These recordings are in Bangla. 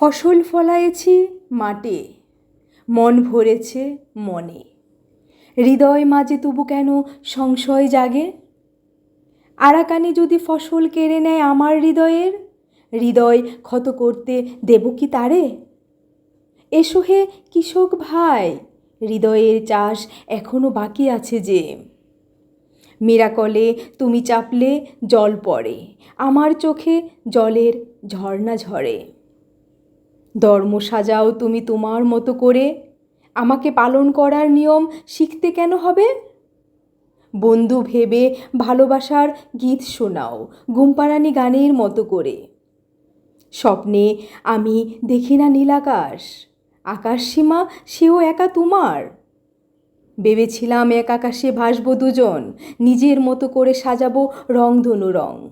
ফসল ফলায়েছি মাঠে, মন ভরেছে মনে। হৃদয় মাঝে তবু কেন সংশয় জাগে? আরাকানি যদি ফসল কেড়ে নেয় আমার হৃদয়ের, হৃদয় ক্ষত করতে দেব কি তারে? এসো হে কৃষক ভাই, হৃদয়ের চাষ এখনো বাকি আছে যে। মিরাকলে তুমি চাপলে জল পড়ে, আমার চোখে জলের ঝর্ণা ঝরে। ধর্ম সাজাও তুমি তোমার মতো করে, আমাকে পালন করার নিয়ম শিখতে কেন হবে? বন্ধু ভেবে ভালোবাসার গীত শোনাও ঘুমপাড়ানি গানের মতো করে। স্বপ্নে আমি দেখি না নীলাকাশ, আকাশ সীমা সেও একা তোমার। ভেবেছিলাম এক আকাশে ভাসবো দুজন, নিজের মতো করে সাজাবো রংধনু রং।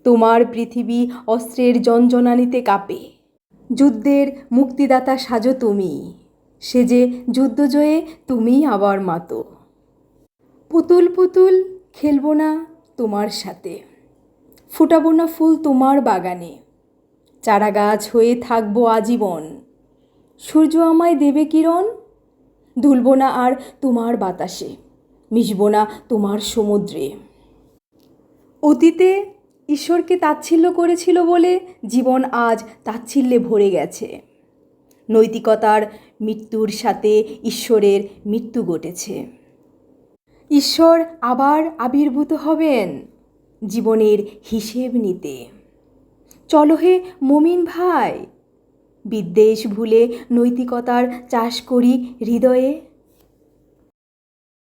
তোমার পৃথিবী অস্ত্রের জঞ্জনানিতে কাঁপে, যুদ্ধের মুক্তিদাতা সাজো তুমি, সে যে যুদ্ধজয়ে তুমিই আবার মাতো। পুতুল পুতুল খেলবো না তোমার সাথে, ফুটাবো না ফুল তোমার বাগানে। চারা গাছ হয়ে থাকবো আজীবন, সূর্য আমায় দেবে কিরণ। দুলবো না আর তোমার বাতাসে, মিশবো না তোমার সমুদ্রে। অতীতে ঈশ্বরকে তাচ্ছিল্য করেছিল বলে জীবন আজ তাচ্ছিল্যে ভরে গেছে। নৈতিকতার মৃত্যুর সাথে ঈশ্বরের মৃত্যু ঘটেছে। ঈশ্বর আবার আবির্ভূত হবেন জীবনের হিসেব নিতে। চলো হে মুমিন ভাই, বিদ্বেষ ভুলে নৈতিকতার চাষ করি হৃদয়ে।